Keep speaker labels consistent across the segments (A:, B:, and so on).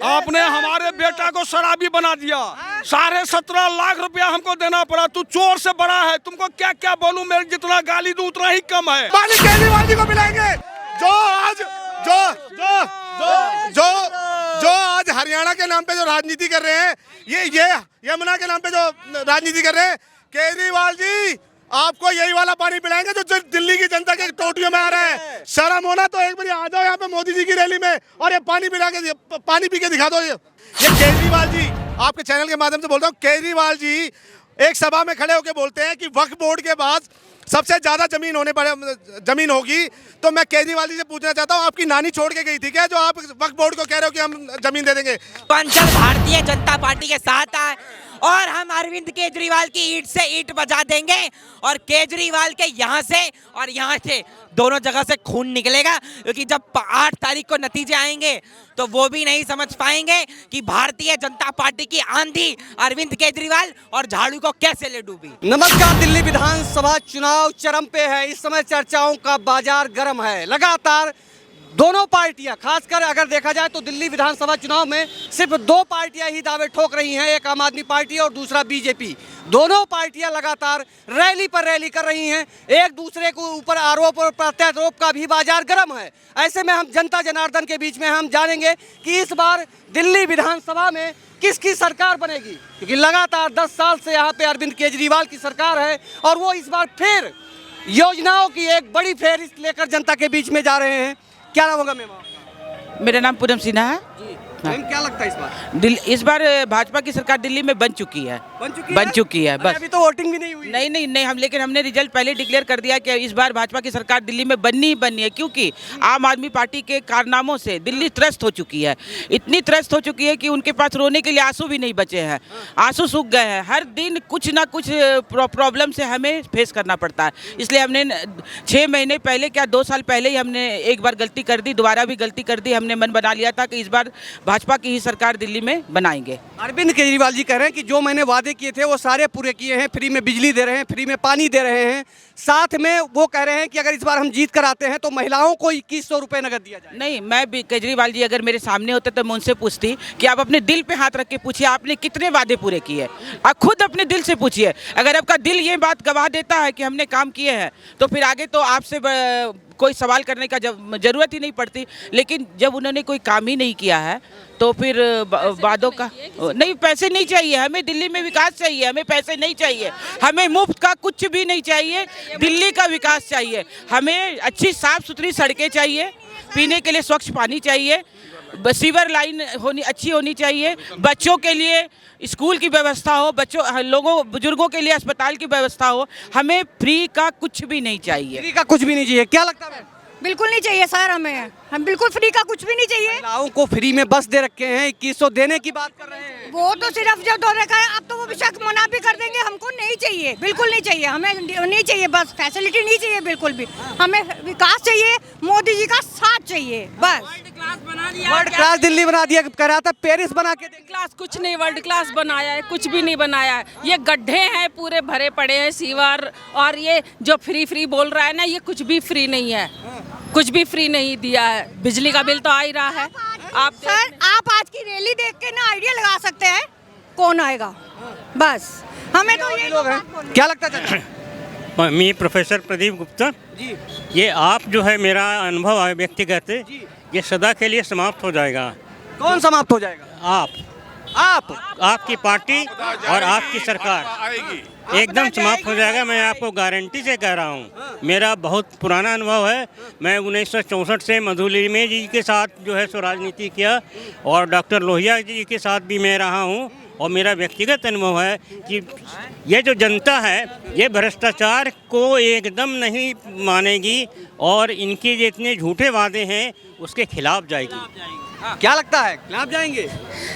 A: आपने हमारे बेटा को शराबी बना दिया। 17.5 लाख रुपया हमको देना पड़ा। तू चोर से बड़ा है, तुमको क्या क्या बोलूं, मैं जितना गाली दूं उतना ही कम है।
B: पानी केजरीवाल जी को मिलाएंगे जो आज जो जो जो जो जो आज हरियाणा के नाम पे जो राजनीति कर रहे हैं, ये यमुना के नाम पे जो राजनीति कर रहे हैं, केजरीवाल जी आपको यही वाला पानी पिलाएंगे जो दिल्ली की जनता के टोटियों में आ रहा है। शर्म होना तो एक बार आ जाओ यहाँ पे मोदी जी की रैली में और ये पानी पी के दिखा दो। ये केजरीवाल जी, आपके चैनल के माध्यम से बोल रहा हूँ, केजरीवाल जी एक सभा में खड़े होकर बोलते हैं कि वक्फ बोर्ड के बाद सबसे ज्यादा जमीन होगी। तो मैं केजरीवाल जी से पूछना चाहता हूँ, आपकी नानी छोड़ के गई थी क्या जो आप वक्फ बोर्ड को कह रहे हो कि हम जमीन दे देंगे?
C: पूर्वांचल भारतीय जनता पार्टी के साथ है और हम अरविंद केजरीवाल की ईंट से ईंट बजा देंगे और केजरीवाल के यहाँ से और यहाँ से दोनों जगह से खून निकलेगा, क्योंकि जब 8 तारीख को नतीजे आएंगे तो वो भी नहीं समझ पाएंगे कि भारतीय जनता पार्टी की आंधी अरविंद केजरीवाल और झाड़ू को कैसे ले डूबी।
D: नमस्कार, दिल्ली विधानसभा चुनाव चरम पे है। इस समय चर्चाओं का बाजार गर्म है। लगातार दोनों पार्टियां, खासकर अगर देखा जाए तो दिल्ली विधानसभा चुनाव में सिर्फ 2 पार्टियां ही दावे ठोक रही हैं, एक आम आदमी पार्टी और दूसरा बीजेपी। दोनों पार्टियां लगातार रैली पर रैली कर रही हैं। एक दूसरे को ऊपर आरोप और प्रत्यारोप का भी बाजार गर्म है। ऐसे में हम जनता जनार्दन के बीच में हम जानेंगे कि इस बार दिल्ली विधानसभा में किसकी सरकार बनेगी, क्योंकि लगातार 10 साल से यहाँ पे अरविंद केजरीवाल की सरकार है और वो इस बार फिर योजनाओं की एक बड़ी फेहरिस्त लेकर जनता के बीच में जा रहे हैं। क्या नाम होगा मैम?
E: मेरा नाम पूनम सिन्हा है
D: जी। मैम क्या लगता है
E: इस बार भाजपा की सरकार दिल्ली में बन चुकी है बस।
D: अभी तो वोटिंग भी नहीं हुई।
E: नहीं हम, लेकिन हमने रिजल्ट पहले डिक्लेयर कर दिया कि इस बार भाजपा की सरकार दिल्ली में बननी ही बननी है, क्योंकि आम आदमी पार्टी के कारनामों से दिल्ली त्रस्त हो चुकी है। इतनी त्रस्त हो चुकी है कि उनके पास रोने के लिए आंसू भी नहीं बचे हैं, आंसू सूख गए हैं। हर दिन कुछ ना कुछ प्रॉब्लम से हमें फेस करना पड़ता है। इसलिए हमने 6 महीने पहले, क्या 2 साल पहले ही हमने एक बार गलती कर दी, दोबारा भी गलती कर दी। हमने मन बना लिया था कि इस बार भाजपा की ही सरकार दिल्ली में बनाएंगे।
D: अरविंद केजरीवाल जी कह रहे हैं कि जो मैंने वादे किए थे वो सारे पूरे किए हैं। फ्री में बिजली दे रहे हैं, फ्री में पानी दे रहे हैं। साथ में वो कह रहे हैं कि अगर इस बार हम जीत कर आते हैं तो महिलाओं को 2100 रुपए नगद दिया जाए।
E: नहीं, मैं भी केजरीवाल जी अगर मेरे सामने होते तो मैं उनसे पूछती कि आप अपने दिल पे हाथ रख के पूछिए, आपने कितने वादे पूरे किए। आप खुद अपने दिल से पूछिए। अगर आपका दिल ये बात गवाह देता है कि हमने काम किए हैं तो फिर आगे तो आपसे कोई सवाल करने का जरूरत ही नहीं पड़ती। लेकिन जब उन्होंने कोई काम ही नहीं किया है तो फिर वादों का नहीं, पैसे नहीं चाहिए हमें। दिल्ली में विकास चाहिए, हमें पैसे नहीं चाहिए। हमें मुफ्त का कुछ भी नहीं चाहिए, दिल्ली का विकास चाहिए। हमें अच्छी साफ सुथरी सड़कें चाहिए, पीने के लिए स्वच्छ पानी चाहिए, सीवर लाइन अच्छी होनी चाहिए, बच्चों के लिए स्कूल की व्यवस्था हो, बुजुर्गों के लिए अस्पताल की व्यवस्था हो। हमें फ्री का कुछ भी नहीं चाहिए।
D: फ्री का कुछ भी नहीं चाहिए। क्या लगता है?
F: बिल्कुल नहीं चाहिए सर, हम बिल्कुल फ्री का कुछ भी नहीं चाहिए।
D: महिलाओं को फ्री में बस दे रखे हैं, 2100 देने की बात कर रहे हैं।
F: वो तो सिर्फ जब दो रखा है, अब तो वो विशक मना भी कर देंगे। हमको नहीं चाहिए, बिल्कुल नहीं चाहिए, हमें नहीं चाहिए, बस फैसिलिटी नहीं चाहिए बिल्कुल भी। हमें विकास चाहिए, मोदी जी का साथ चाहिए बस।
D: वर्ल्ड क्लास दिल्ली बना दिया, कह रहा था पेरिस बना के।
G: क्लास कुछ नहीं वर्ल्ड क्लास बनाया है, कुछ भी नहीं बनाया है। ये गड्ढे हैं पूरे भरे पड़े हैं सीवर, और ये जो फ्री बोल रहा है ना, ये कुछ भी फ्री नहीं है, कुछ भी फ्री नहीं दिया है। बिजली का बिल तो आ ही रहा है। आप
F: सर आप आज की रैली देख के ना आइडिया लगा सकते हैं कौन आएगा, बस हमें तो ये
D: लोग हैं। क्या लगता है?
H: मैं प्रोफेसर प्रदीप गुप्ता
D: जी।
H: ये आप जो है मेरा अनुभव है व्यक्तिगत, ये सदा के लिए समाप्त हो जाएगा।
D: कौन समाप्त हो जाएगा?
H: आपकी पार्टी और आपकी सरकार एकदम समाप्त हो जाएगा। मैं आपको गारंटी से कह रहा हूँ, मेरा बहुत पुराना अनुभव है। मैं 1964 से मधुलिमे जी के साथ जो है सो राजनीति किया और डॉक्टर लोहिया जी के साथ भी मैं रहा हूँ। और मेरा व्यक्तिगत अनुभव है कि ये जो जनता है ये भ्रष्टाचार को एकदम नहीं मानेगी और इनके जितने झूठे वादे हैं उसके खिलाफ जाएगी।
D: क्या लगता है, खिलाफ जाएंगे?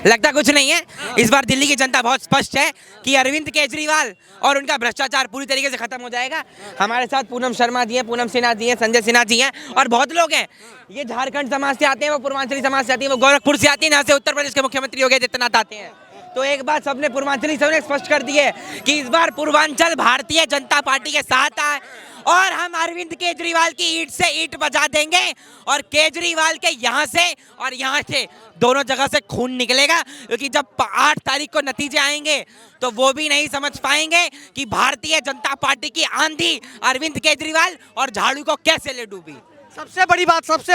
C: लगता कुछ नहीं है। इस बार दिल्ली की जनता बहुत स्पष्ट है कि अरविंद केजरीवाल और उनका भ्रष्टाचार पूरी तरीके से खत्म हो जाएगा। हमारे साथ पूनम शर्मा जी हैं, पूनम सिन्हा जी हैं, संजय सिन्हा जी हैं और बहुत लोग हैं। ये झारखंड समाज से आते हैं, वो पूर्वांचली समाज से आती है, वो गोरखपुर से आती है, यहाँ से उत्तर प्रदेश के मुख्यमंत्री योगी आदित्यनाथ आते हैं। तो एक बात सबने पूर्वांचली सबने स्पष्ट कर दी है कि इस बार पूर्वांचल भारतीय जनता पार्टी के साथ है और हम अरविंद केजरीवाल की ईंट से ईंट बजा देंगे और केजरीवाल के यहाँ से और यहाँ से दोनों जगह से खून निकलेगा, क्योंकि जब 8 तारीख को नतीजे आएंगे तो वो भी नहीं समझ पाएंगे कि भारतीय जनता पार्टी की आंधी अरविंद केजरीवाल और झाड़ू को कैसे ले डूबी।
D: सबसे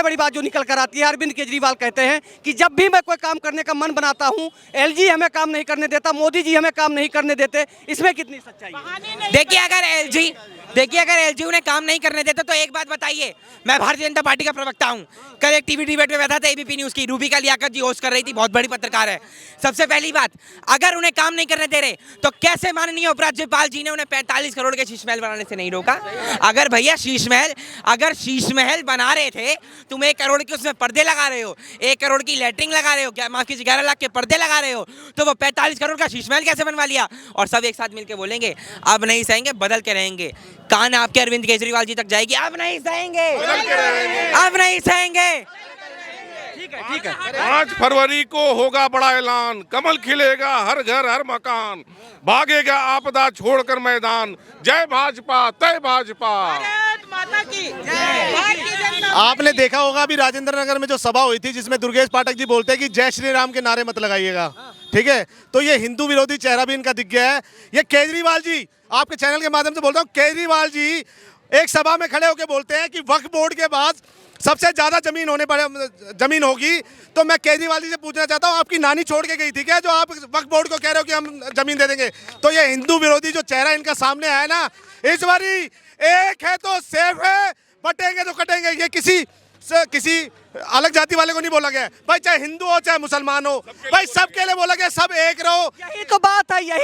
D: बड़ी बात जो निकल कर आती है, अरविंद केजरीवाल कहते हैं कि जब भी मैं कोई काम करने का मन बनाता हूं, एलजी हमें काम नहीं करने देता, मोदी जी हमें काम नहीं करने देते। इसमें कितनी सच्चाई है?
C: देखिए अगर एलजी उन्हें काम नहीं करने देता तो एक बात बताइए, मैं भारतीय जनता पार्टी का प्रवक्ता हूं, कल एक टीवी डिबेट में बैठा था एबीपी न्यूज की, रूबिका लियाकत जी होस्ट कर रही थी, बहुत बड़ी पत्रकार है। सबसे पहली बात, अगर उन्हें काम नहीं करने दे रहे तो कैसे माननीय उपराज्यपाल जी ने उन्हें 45 करोड़ के शीश महल बनाने से नहीं रोका? अगर भैया शीश महल बना रहे थे, तुम 1 करोड़ के उसमें पर्दे लगा रहे हो, 1 करोड़ की लैटरिंग लगा रहे हो, क्या माफ कीजिए 11 लाख के पर्दे लगा रहे हो, तो वो 45 करोड़ का शीश महल कैसे बनवा लिया? और सब एक साथ मिलकर बोलेंगे अब नहीं सहेंगे, बदल के रहेंगे। कान आपके अरविंद केजरीवाल जी तक जाएगी, अब नहीं सहेंगे, अब नहीं सहेंगे।
D: ठीक है।
I: 5 फरवरी को होगा बड़ा ऐलान, कमल खिलेगा हर घर हर मकान, भागेगा आपदा छोड़कर मैदान, जय भाजपा तय भाजपा।
B: आपने देखा होगा अभी राजेंद्र नगर में जो सभा हुई थी, जिसमें दुर्गेश पाठक जी बोलते हैं कि जय श्री राम के नारे मत लगाइएगा, ठीक है? तो ये हिंदू विरोधी चेहरा भी इनका दिख गया है। ये केजरीवाल जी, आपके चैनल के माध्यम से बोलता हूँ, केजरीवाल जी एक सभा में खड़े होकर बोलते हैं कि वक्फ बोर्ड के बाद सबसे ज्यादा जमीन होगी। तो मैं केजरीवाल जी से पूछना चाहता हूँ, आपकी नानी छोड़ के गई थी क्या, जो आप वक्फ बोर्ड को कह रहे हो कि हम जमीन दे देंगे? तो ये हिंदू विरोधी जो चेहरा इनका सामने आया ना, इस बारी एक है तो सेफ है, बटेंगे तो कटेंगे। ये किसी अलग जाति वाले को नहीं बोला गया भाई, चाहे हिंदू हो चाहे मुसलमान हो, भाई सबके लिए बोला गया, सब एक रहो।
D: यही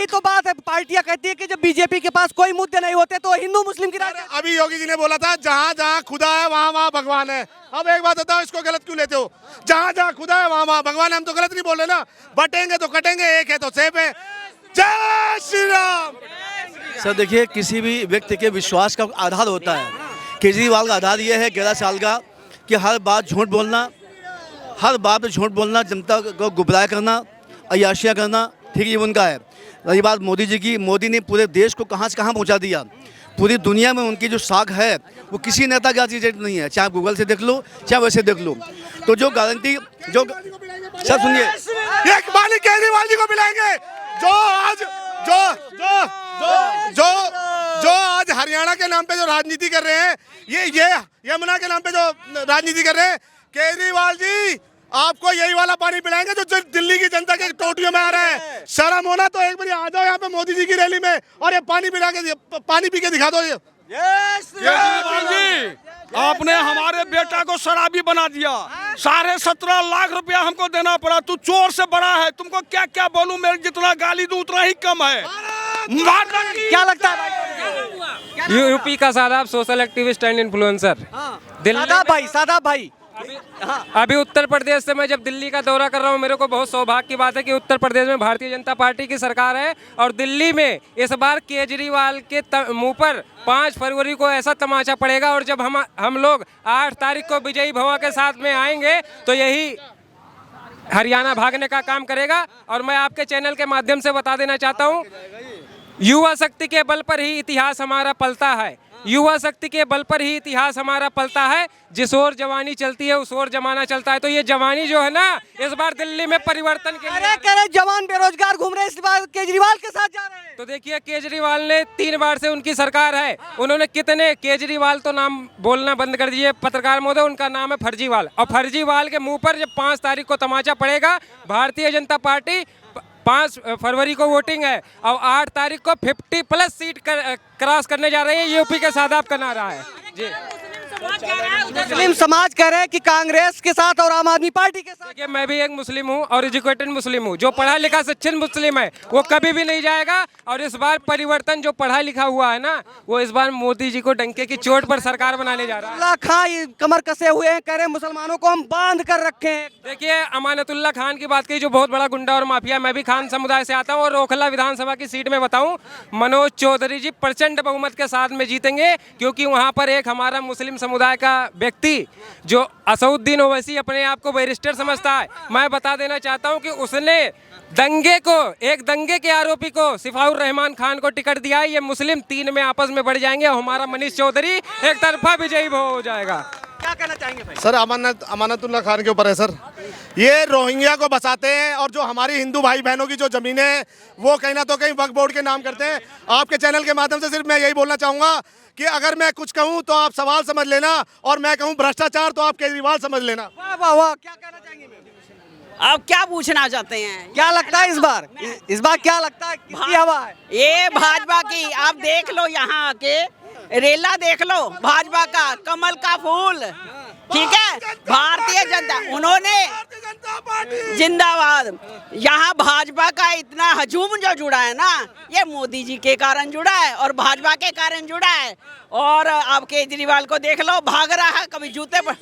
D: तो बात है। पार्टियां कहती है कि जब बीजेपी के पास कोई मुद्दे नहीं होते तो हिंदू मुस्लिम की राजनीति।
B: अभी योगी जी ने बोला था जहाँ जहाँ खुदा है वहाँ वहाँ भगवान है। अब एक बात बताओ, इसको गलत क्यों लेते हो? जहाँ जहाँ खुदा है वहाँ वहाँ भगवान है, हम तो गलत नहीं बोल रहे ना। बटेंगे तो कटेंगे, एक है तो सेफ है। जय श्री राम।
J: सर देखिए, किसी भी व्यक्ति के विश्वास का आधार होता है। केजरीवाल का आधार ये है 11 साल का कि हर बात झूठ बोलना, जनता को गुमराह करना, अय्याशियाँ करना, ठीक है, ये उनका है। रही बात मोदी जी की, मोदी ने पूरे देश को कहाँ से कहाँ पहुँचा दिया। पूरी दुनिया में उनकी जो साख है वो किसी नेता का रिजेक्ट नहीं है, चाहे गूगल से देख लो चाहे वैसे देख लो। तो जो गारंटी जो सब सुनिए,
B: एक मालिक केजरीवाल जी को मिलाएंगे जो आज हरियाणा के नाम पे जो राजनीति कर रहे हैं, ये यमुना के नाम पे जो राजनीति कर रहे हैं। केजरीवाल जी आपको यही वाला पानी पिलाएंगे जो दिल्ली की जनता के टोटियों में आ रहा है। शर्म होना तो एक बार आ जाओ यहाँ पे मोदी जी की रैली में और ये पानी पी के दिखा दो। ये
A: केजरीवाल जी, आपने हमारे बेटा को शराबी बना दिया, 17.5 लाख रुपया हमको देना पड़ा। तू चोर से बड़ा है, तुमको क्या क्या बोलूं, मेरे जितना गाली दूं उतना ही कम है।
D: क्या लगता है
K: यूपी का Shadab social activist and influencer
D: सादा भाई
K: अभी उत्तर प्रदेश से मैं जब दिल्ली का दौरा कर रहा हूँ, मेरे को बहुत सौभाग्य की बात है कि उत्तर प्रदेश में भारतीय जनता पार्टी की सरकार है और दिल्ली में इस बार केजरीवाल के मुंह पर 5 फरवरी को ऐसा तमाचा पड़ेगा। और जब हम लोग 8 तारीख को विजयी भवा के साथ में आएंगे तो यही हरियाणा भागने का काम करेगा। और मैं आपके चैनल के माध्यम से बता देना चाहता हूँ, युवा शक्ति के बल पर ही इतिहास हमारा पलता है, युवा शक्ति के बल पर ही इतिहास हमारा पलता है। जिस ओर जवानी चलती है उस ओर जमाना चलता है। तो ये जवानी जो है ना, इस बार दिल्ली में परिवर्तन के लिए
D: अरे जवान बेरोजगार घूम रहे, इस बार केजरीवाल के साथ जा रहे हैं।
K: तो देखिए, केजरीवाल ने 3 बार से उनकी सरकार है, उन्होंने कितने, केजरीवाल तो नाम बोलना बंद कर दीजिए पत्रकार महोदय, उनका नाम है फर्जीवाल। और फर्जीवाल के मुंह पर जब 5 तारीख को तमाचा पड़ेगा, भारतीय जनता पार्टी 5 फरवरी को वोटिंग है और 8 तारीख को 50+ सीट क्रॉस करने जा रही है। यूपी के सादाब का नारा है जी।
D: मुस्लिम समाज कह रहे हैं कि कांग्रेस के साथ और आम आदमी पार्टी के साथ।
K: देखिए, मैं भी एक मुस्लिम हूं और एजुकेटेड मुस्लिम हूं। जो पढ़ा लिखा सच्चिन मुस्लिम है वो कभी भी नहीं जाएगा। और इस बार परिवर्तन जो पढ़ा लिखा हुआ है ना, वो इस बार मोदी जी को डंके की चोट पर सरकार बनाने जा रहा है।
D: अब्दुल्ला खान कमर कसे हुए हैं, कह रहे हैं मुसलमानों को हम बांध कर रखे हैं।
K: देखिए, अमानतुल्लाह खान की बात की, जो बहुत बड़ा गुंडा और माफिया, मैं भी खान समुदाय से आता हूँ। और ओखला विधानसभा की सीट में बताऊं, मनोज चौधरी जी प्रचंड बहुमत के साथ में जीतेंगे, क्योंकि वहां पर एक हमारा मुस्लिम समुदाय का व्यक्ति जो असउद्दीन ओवैसी अपने आप को बैरिस्टर समझता है, मैं बता देना चाहता हूं कि उसने एक दंगे के आरोपी को, सिफाउर रहमान खान को टिकट दिया है। ये मुस्लिम 3 में आपस में बढ़ जाएंगे और हमारा मनीष चौधरी एक तरफा विजयी हो जाएगा।
D: क्या कहना चाहेंगे भाई?
B: सर अमानतुल्लाह खान के ऊपर है सर। ये रोहिंग्या को बसाते हैं और जो हमारी हिंदू भाई बहनों की जो ज़मीनें हैं वो कहीं ना तो कहीं वक्फ बोर्ड के नाम करते हैं। आपके चैनल के माध्यम से सिर्फ मैं यही बोलना चाहूँगा कि अगर मैं कुछ कहूँ तो आप सवाल समझ लेना और मैं कहूँ भ्रष्टाचार तो आप केजरीवाल समझ लेना।
D: वाह वाह वाह, क्या कहना चाहेंगे मैम?
L: आप क्या पूछना चाहते हैं?
D: क्या लगता है इस बार क्या लगता है किसकी हवा है?
L: ये भाजपा की। आप देख लो यहाँ आके रेला देख लो भाजपा का, कमल का फूल, ठीक है। भारतीय जनता उन्होंने जिंदाबाद। यहाँ भाजपा का इतना हजूम जो जुड़ा है ना, ये मोदी जी के कारण जुड़ा है और भाजपा के कारण जुड़ा है। और आप केजरीवाल को देख लो, भाग रहा है कभी जूते पर।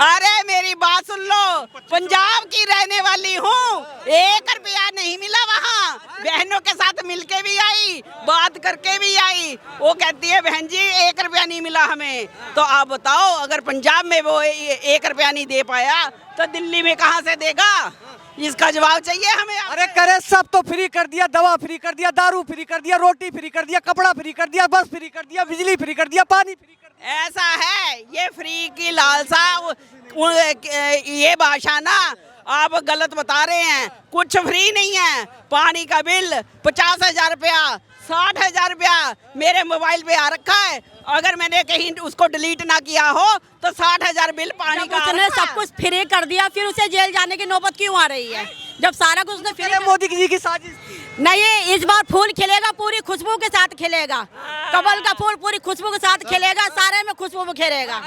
L: अरे मेरी बात सुन लो, पंजाब की रहने वाली हूँ, 1 रुपया नहीं मिला वहाँ। बहनों के साथ मिलके भी आई, बात करके भी आई। वो कहती है बहन जी 1 रुपया नहीं मिला हमें। तो आप बताओ, अगर पंजाब में वो 1 रुपया नहीं दे पाया तो दिल्ली में कहाँ से देगा? इसका जवाब चाहिए हमें।
D: अरे करे सब तो फ्री कर दिया, दवा फ्री कर दिया, दारू फ्री कर दिया, रोटी फ्री कर दिया, कपड़ा फ्री कर दिया, बस फ्री कर दिया, बिजली फ्री कर दिया, पानी फ्री कर दिया।
L: ऐसा है, ये फ्री की लालसा, ये भाषा ना आप गलत बता रहे हैं। कुछ फ्री नहीं है। पानी का बिल 50,000 रुपया, 60,000 रुपया मेरे मोबाइल पे आ रखा है। अगर मैंने कहीं उसको डिलीट ना किया हो तो 60,000 बिल पानी का।
F: उसने सब कुछ फ्री कर दिया, फिर उसे जेल जाने की नौबत क्यों आ रही है जब सारा कुछ उसने फ्री?
D: मोदी जी की साजिश
F: नहीं, इस बार फूल खिलेगा, पूरी खुशबू के साथ खिलेगा। कमल का फूल पूरी खुशबू के साथ खिलेगा, सारे में खुशबू खिलेगा।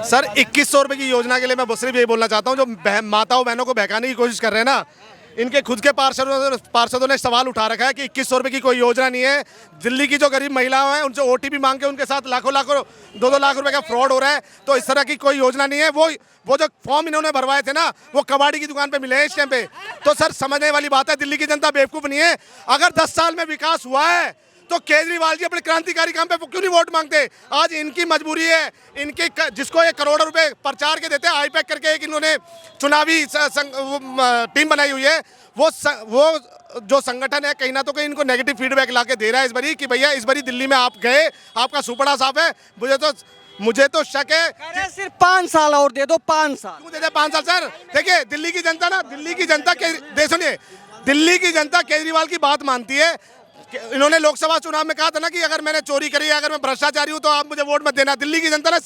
B: सर 2100 रुपए की योजना के लिए मैं सिर्फ यही बोलना चाहता हूँ, जो माताओं बहनों को बहकाने की कोशिश कर रहे हैं ना, इनके खुद के पार्षदों ने सवाल उठा रखा है कि 2100 रुपए की कोई योजना नहीं है। दिल्ली की जो गरीब महिलाएं हैं उनसे OTP मांग के उनके साथ लाखों 2-2 लाख रुपए का फ्रॉड हो रहा है। तो इस तरह की कोई योजना नहीं है। वो जो फॉर्म इन्होंने भरवाए थे ना, वो कबाड़ी की दुकान पे मिले हैं इस टाइम पे। तो सर समझने वाली बात है, दिल्ली की जनता बेवकूफ़ नहीं है। अगर 10 साल में विकास हुआ है तो केजरीवाल जी अपने क्रांतिकारी काम पे क्यों नहीं वोट मांगते? आज इनकी मजबूरी है। इनके जिसको 1 करोड़ रुपए प्रचार के देते हैं, आईपैक करके एक इन्होंने चुनावी टीम बनाई हुई है। वो जो संगठन है कहीं ना तो कहीं इनको नेगेटिव फीडबैक ला के दे रहा है इस बारी कि भैया इस बारी दिल्ली में आप गए, आपका सुपड़ा साफ है। मुझे तो शक है।
D: सिर्फ 5 साल और दे दो, 5 साल
B: क्यों दे दे 5 साल? सर देखिए, दिल्ली की जनता सुनिए, दिल्ली की जनता केजरीवाल की बात मानती है। इन्होंने लोकसभा चुनाव में कहा था ना कि अगर मैंने चोरी करी है, अगर मैं भ्रष्टाचारी हूं तो आप मुझे वोट मत देना। दिल्ली की जनता ने